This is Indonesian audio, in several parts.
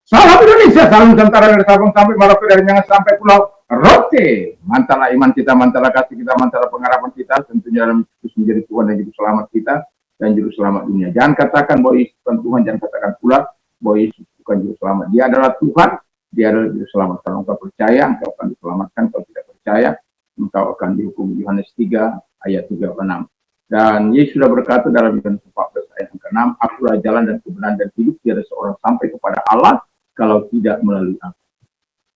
Salam Indonesia, salam Nusantara dari Sabang sampai Merauke, dari Minang sampai Pulau Rote. Mantarlah iman kita, mantarlah kasih kita, mantarlah pengharapan kita, tentunya dalam Yesus menjadi Tuhan dan Juru Selamat kita dan Juru Selamat dunia. Jangan katakan bahwa Yesus bukan Tuhan, jangan katakan pula bahwa Yesus bukan Juru Selamat. Dia adalah Tuhan, dia adalah Juru Selamat. Kalau engkau percaya, engkau akan diselamatkan. Kalau tidak percaya, engkau akan dihukum. Yohanes 3 ayat 36. Dan Yesus sudah berkata dalam Yohanes 14 ayat yang ke-6, akulah jalan dan kebenaran dan hidup, tiada seorang sampai kepada Allah kalau tidak melalui aku.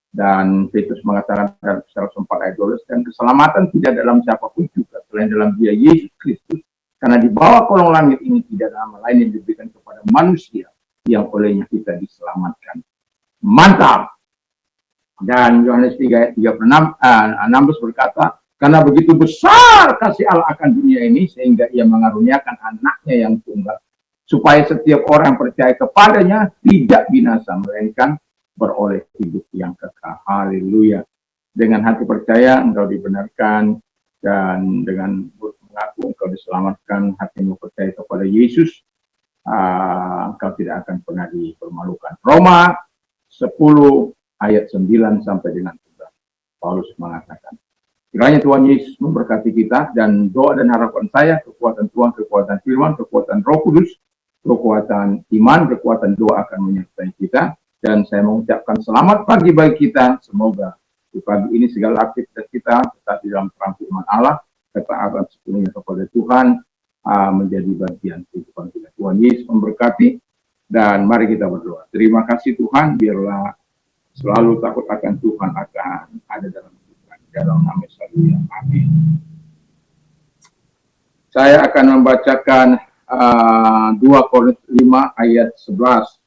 Dan Petrus mengatakan dalam 104 ayat 12, dan keselamatan tidak dalam siapapun juga selain dalam Dia Yesus Kristus, karena di bawah kolong langit ini tidak ada nama lain yang diberikan kepada manusia yang olehnya kita diselamatkan. Mantap. Dan Yohanes 3 ayat 16 berkata, karena begitu besar kasih Allah akan dunia ini sehingga Ia mengaruniakan anaknya yang tunggal, supaya setiap orang yang percaya kepadanya tidak binasa, melainkan beroleh hidup yang kekal. Haleluya. Dengan hati percaya engkau dibenarkan, dan dengan mengaku engkau diselamatkan, hatimu percaya kepada Yesus, engkau tidak akan pernah dipermalukan. Roma 10 ayat 9 sampai dengan 11. Paulus mengatakan, kiranya Tuhan Yesus memberkati kita, dan doa dan harapan saya, kekuatan Tuhan, kekuatan firman, kekuatan Roh Kudus, kekuatan iman, kekuatan doa akan menyertai kita. Dan saya mengucapkan selamat pagi bagi kita. Semoga di pagi ini segala aktivitas kita tetap di dalam terang firman Allah, ketaatan sepenuhnya kepada Tuhan menjadi bagian kehidupan kita. Tuhan Yesus memberkati, dan mari kita berdoa. Terima kasih Tuhan, biarlah selalu takut akan Tuhan akan ada dalam kita. Dalam nama Yesus, amin. Saya akan membacakan 2 Korintus 5 ayat 11.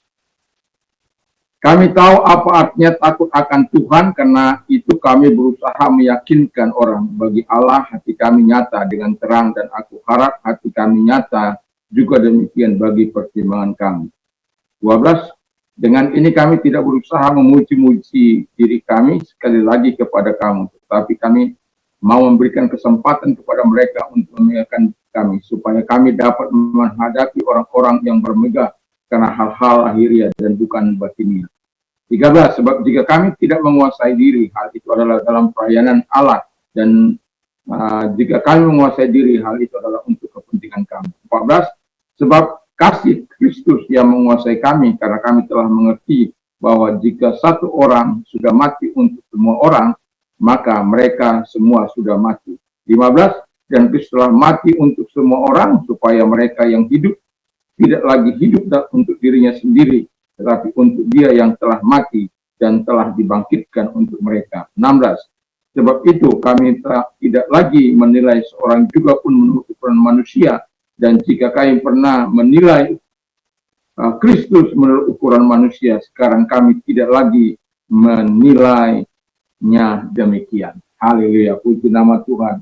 Kami tahu apa artinya takut akan Tuhan, karena itu kami berusaha meyakinkan orang. Bagi Allah hati kami nyata dengan terang, dan aku harap hati kami nyata juga demikian bagi pertimbangan kami. 12. Dengan ini kami tidak berusaha memuji-muji diri kami sekali lagi kepada kamu, tetapi kami mau memberikan kesempatan kepada mereka untuk memuliakan kami, supaya kami dapat menghadapi orang-orang yang bermegah karena hal-hal lahiriah dan bukan batiniah. 13. Sebab jika kami tidak menguasai diri, hal itu adalah dalam pelayanan Allah, dan jika kami menguasai diri, hal itu adalah untuk kepentingan kami. 14. Sebab kasih Kristus yang menguasai kami, karena kami telah mengerti bahwa jika satu orang sudah mati untuk semua orang, maka mereka semua sudah mati. 15. Dan Kristus telah mati untuk semua orang, supaya mereka yang hidup tidak lagi hidup untuk dirinya sendiri, tetapi untuk Dia yang telah mati dan telah dibangkitkan untuk mereka. 16. Sebab itu kami tidak lagi menilai seorang juga pun menurut ukuran manusia, dan jika kami pernah menilai Kristus menurut ukuran manusia, sekarang kami tidak lagi menilainya demikian. Haleluya, puji nama Tuhan.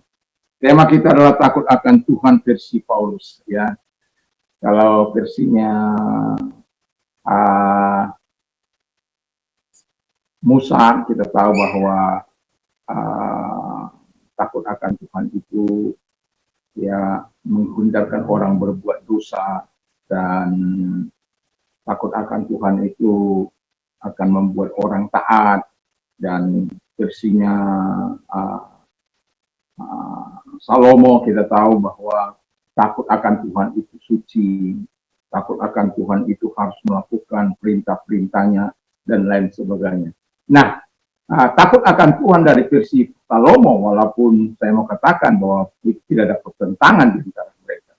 Tema kita adalah takut akan Tuhan versi Paulus, ya. Kalau versinya Musa, kita tahu bahwa takut akan Tuhan itu ya menghindarkan orang berbuat dosa, dan takut akan Tuhan itu akan membuat orang taat. Dan versinya Salomo, kita tahu bahwa takut akan Tuhan itu suci, takut akan Tuhan itu harus melakukan perintah-perintahnya, dan lain sebagainya. Nah, takut akan Tuhan dari versi Salomo, walaupun saya mau katakan bahwa tidak ada pertentangan di antara mereka.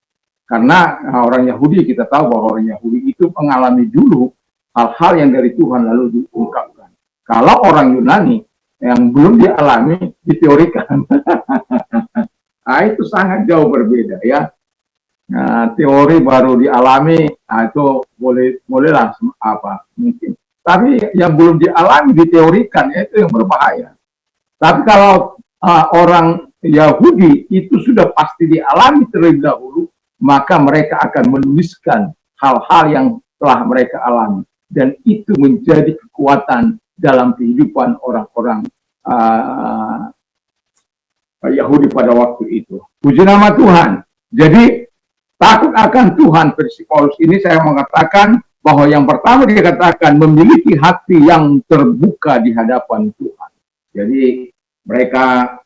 Karena orang Yahudi, kita tahu bahwa orang Yahudi itu mengalami dulu hal-hal yang dari Tuhan lalu diungkapkan. Kalau orang Yunani yang belum dialami, diteorikan. Nah, itu sangat jauh berbeda, ya. Nah, teori baru dialami, itu bolehlah mungkin. Tapi yang belum dialami diteorikan, itu yang berbahaya. Tapi kalau orang Yahudi itu sudah pasti dialami terlebih dahulu, maka mereka akan menuliskan hal-hal yang telah mereka alami, dan itu menjadi kekuatan dalam kehidupan orang-orang Yahudi pada waktu itu. Puji nama Tuhan. Jadi takut akan Tuhan versi Paulus ini saya mengatakan bahwa yang pertama dia katakan memiliki hati yang terbuka di hadapan Tuhan. Jadi mereka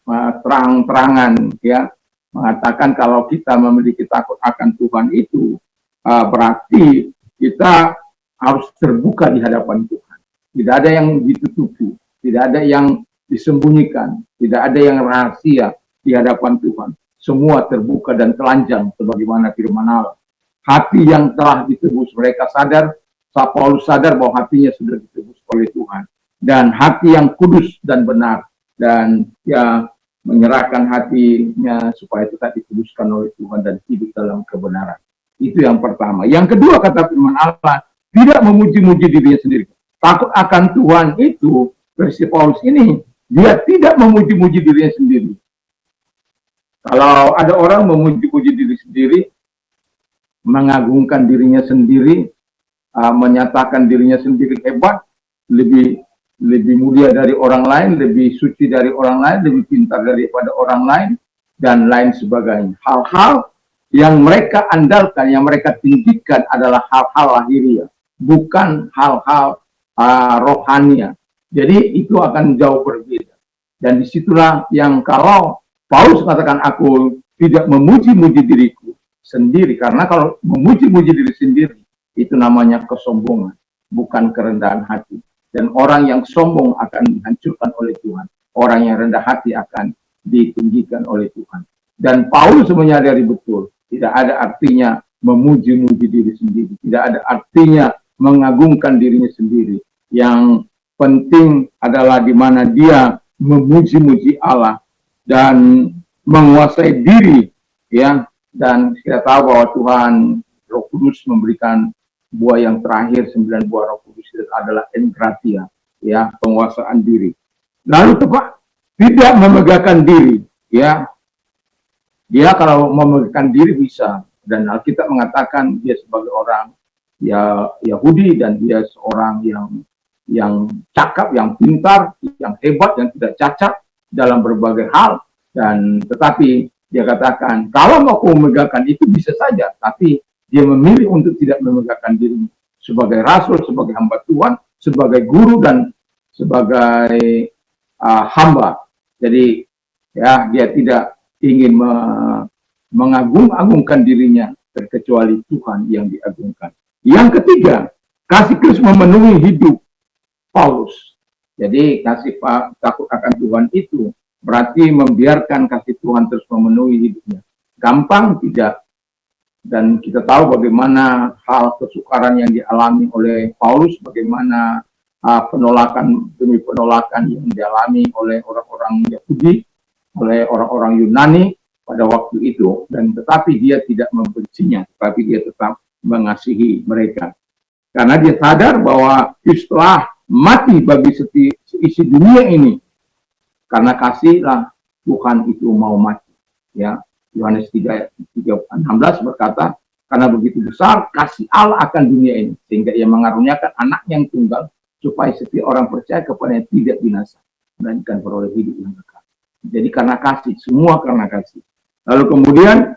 terang-terangan ya mengatakan kalau kita memiliki takut akan Tuhan itu berarti kita harus terbuka di hadapan Tuhan. Tidak ada yang ditutupi, tidak ada yang disembunyikan, tidak ada yang rahasia di hadapan Tuhan. Semua terbuka dan telanjang sebagaimana firman Allah. Hati yang telah ditebus, mereka sadar, Paulus sadar bahwa hatinya sudah ditebus oleh Tuhan. Dan hati yang kudus dan benar. Dan ya menyerahkan hatinya supaya tetap ditebuskan oleh Tuhan dan hidup dalam kebenaran. Itu yang pertama. Yang kedua kata firman Allah, tidak memuji-muji dirinya sendiri. Takut akan Tuhan itu, versi Paulus ini, dia tidak memuji-muji dirinya sendiri. Kalau ada orang memuji-muji diri sendiri, mengagungkan dirinya sendiri, menyatakan dirinya sendiri hebat, lebih mulia dari orang lain, lebih suci dari orang lain, lebih pintar daripada orang lain, dan lain sebagainya. Hal-hal yang mereka andalkan, yang mereka tinggikan adalah hal-hal lahiriah, bukan hal-hal rohania. Jadi itu akan jauh berbeda. Dan disitulah yang kalau Paulus katakan aku tidak memuji-muji diriku sendiri, karena kalau memuji-muji diri sendiri itu namanya kesombongan, bukan kerendahan hati. Dan orang yang sombong akan dihancurkan oleh Tuhan. Orang yang rendah hati akan ditinggikan oleh Tuhan. Dan Paulus menyadari betul, tidak ada artinya memuji-muji diri sendiri. Tidak ada artinya mengagungkan dirinya sendiri. Yang penting adalah di mana dia memuji-muji Allah dan menguasai diri, ya. Dan kita tahu bahwa Tuhan Roh Kudus memberikan buah yang terakhir, 9 buah Roh Kudus adalah enkratia, ya, penguasaan diri. Lalu tidak memegahkan diri, ya. Dia kalau memegahkan diri bisa, dan Alkitab mengatakan dia sebagai orang ya Yahudi dan dia seorang yang cakap, yang pintar, yang hebat, yang tidak cacat dalam berbagai hal. Dan tetapi dia katakan kalau mau memegahkan itu bisa saja, tapi dia memilih untuk tidak memegahkan diri sebagai rasul, sebagai hamba Tuhan, sebagai guru dan sebagai hamba. Jadi ya dia tidak ingin mengagung-agungkan dirinya terkecuali Tuhan yang diagungkan. Yang ketiga, kasih Kristus memenuhi hidup Paulus. Jadi kasih takut akan Tuhan itu berarti membiarkan kasih Tuhan terus memenuhi hidupnya. Gampang tidak. Dan kita tahu bagaimana hal kesukaran yang dialami oleh Paulus, bagaimana penolakan demi penolakan yang dialami oleh orang-orang Yahudi, oleh orang-orang Yunani pada waktu itu. Dan tetapi dia tidak membencinya, tetapi dia tetap mengasihi mereka. Karena dia sadar bahwa Kristus mati bagi seisi dunia ini. Karena kasihlah Tuhan itu mau mati. Ya, Yohanes 3:16 berkata, karena begitu besar kasih Allah akan dunia ini, sehingga ia mengaruniakan anak yang tunggal, supaya setiap orang percaya kepadanya tidak binasa, melainkan beroleh hidup yang kekal. Jadi karena kasih, semua karena kasih. Lalu kemudian,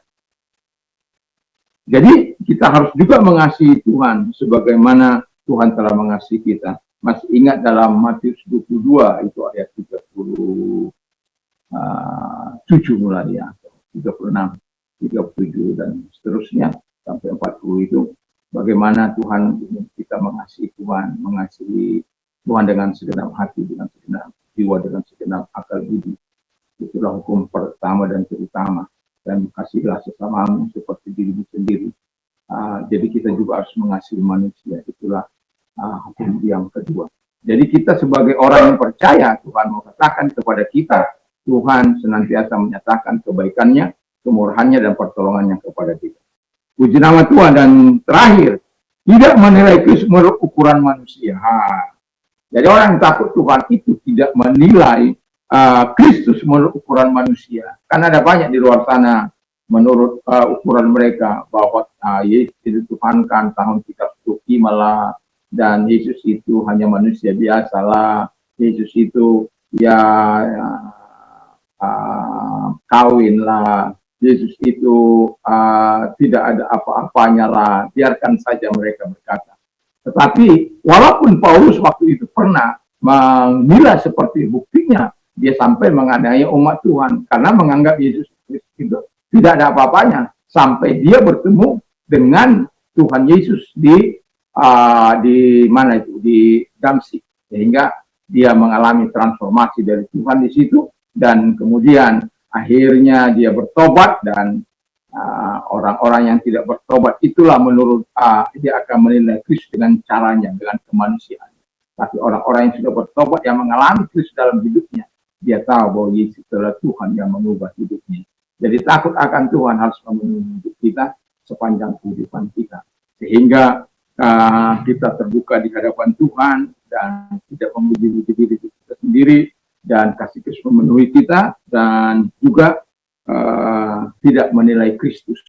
jadi kita harus juga mengasihi Tuhan, sebagaimana Tuhan telah mengasihi kita. Masih ingat dalam Matius 22, itu ayat 37 mulai ya, 36, 37 dan seterusnya sampai 40 itu bagaimana Tuhan kita mengasihi Tuhan, mengasihi Tuhan dengan segenap hati, dengan segenap jiwa, dengan segenap akal budi. Itulah hukum pertama dan terutama. Dan kasihlah sesamamu seperti dirimu sendiri. Jadi kita juga harus mengasihi manusia. Itulah hukum yang kedua. Jadi kita sebagai orang yang percaya, Tuhan mau katakan kepada kita, Tuhan senantiasa menyatakan kebaikannya, kemurahannya, dan pertolongannya kepada kita. Puji nama Tuhan. Dan terakhir, tidak menilai Kristus menurut ukuran manusia. Jadi orang yang takut Tuhan itu tidak menilai Kristus menurut ukuran manusia. Karena ada banyak di luar sana menurut ukuran mereka bahwa Yesus dituhankan tahun 30 malah, dan Yesus itu hanya manusia biasalah, Yesus itu ya kawin lah, Yesus itu tidak ada apa-apanya lah, biarkan saja mereka berkata. Tetapi walaupun Paulus waktu itu pernah menilai seperti buktinya, dia sampai menganiaya umat Tuhan karena menganggap Yesus Kristus itu tidak ada apa-apanya sampai dia bertemu dengan Tuhan Yesus di mana itu, di Damsik, sehingga dia mengalami transformasi dari Tuhan di situ, dan kemudian akhirnya dia bertobat. Dan orang-orang yang tidak bertobat itulah menurut dia akan menilai Kristus dengan caranya, dengan kemanusiaan. Tapi orang-orang yang sudah bertobat, yang mengalami Kristus dalam hidupnya, dia tahu bahwa Yesus adalah Tuhan yang mengubah hidupnya. Jadi takut akan Tuhan harus memenuhi hidup kita sepanjang kehidupan kita, sehingga kita terbuka di hadapan Tuhan dan tidak memuji diri kita sendiri, dan kasih Kristus memenuhi kita, dan juga tidak menilai Kristus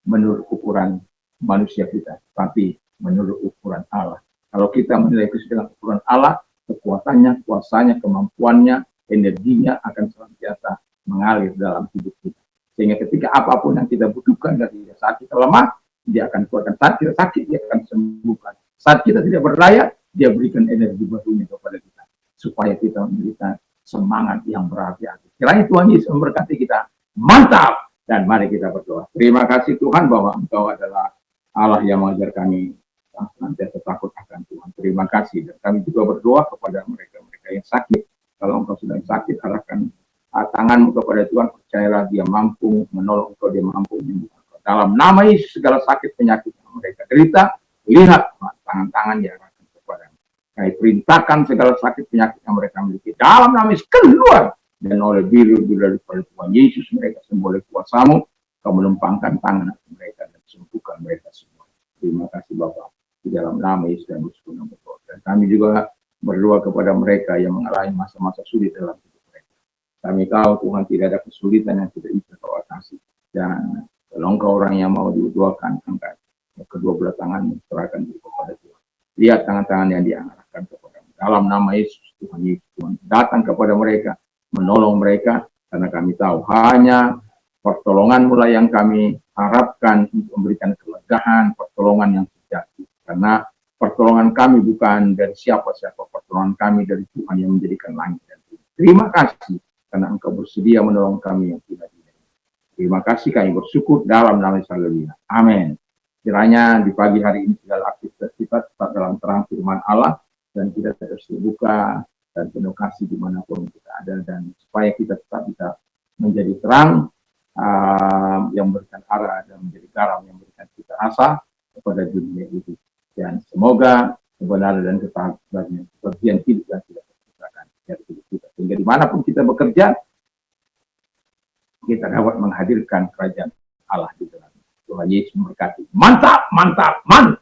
menurut ukuran manusia kita, tapi menurut ukuran Allah. Kalau kita menilai Kristus dengan ukuran Allah, kekuatannya, kuasanya, kemampuannya, energinya akan senantiasa mengalir dalam hidup kita. Sehingga ketika apapun yang kita butuhkan dari saat kita lemah, dia akan kuatkan. Saat kita sakit, dia akan sembuhkan. Saat kita tidak berdaya, dia berikan energi barunya kepada kita, supaya kita memiliki semangat yang berarti-arti. Kiranya Tuhan Yesus memberkati kita. Mantap! Dan mari kita berdoa. Terima kasih Tuhan bahwa Engkau adalah Allah yang mengajar kami senantiasa takut akan Tuhan. Terima kasih. Dan kami juga berdoa kepada mereka-mereka yang sakit. Kalau Engkau sedang sakit, arahkan tanganmu kepada Tuhan. Percayalah dia mampu menolong Engkau, dia mampu menyembuhkan Engkau. Dalam nama Yesus, segala sakit penyakit yang mereka derita, lihat tangan-tangan diarahkan kepada Kami perintahkan segala sakit penyakit yang mereka miliki. Dalam nama Yesus, keluar. Dan oleh biru daripada Tuhan Yesus, mereka semua oleh kuasa-Mu, Kau menumpangkan tangan mereka dan sembuhkan mereka semua. Terima kasih Bapa. Di dalam nama Yesus dan Yesus berdoa. Dan kami juga berdoa kepada mereka yang mengalami masa-masa sulit dalam hidup mereka. Kami tahu Tuhan tidak ada kesulitan yang tidak bisa Kau atasi. Dan kalau Engkau orang yang mau didoakan, angkat kedua belah tanganmu, serahkan diri kepada Tuhan. Lihat tangan-tangan yang diarahkan kepada dalam nama Yesus, Tuhan Yesus, Tuhan datang kepada mereka, menolong mereka, karena kami tahu hanya pertolongan mulai yang kami harapkan untuk memberikan kelegaan, pertolongan yang sejati. Karena pertolongan kami bukan dari siapa-siapa, pertolongan kami dari Tuhan yang menjadikan langit dan bumi. Terima kasih karena Engkau bersedia menolong kami yang tidak dihina. Terima kasih, kami bersyukur dalam nama Yesus. Haleluya. Amin. Kiranya di pagi hari ini segala aktivitas kita tetap dalam terang firman Allah, dan kita terus terbuka dan penuh kasih dimanapun kita ada, dan supaya kita tetap bisa menjadi terang yang memberikan arah dan menjadi garam yang memberikan cita rasa kepada dunia ini. Dan semoga kebenaran dan ketaatan bagian hidup yang tidak terpisahkan dari hidup kita, sehingga dimanapun kita bekerja, kita dapat menghadirkan kerajaan Allah di dalam. Tuhan Yesus memberkati. Mantap, mantap, mantap.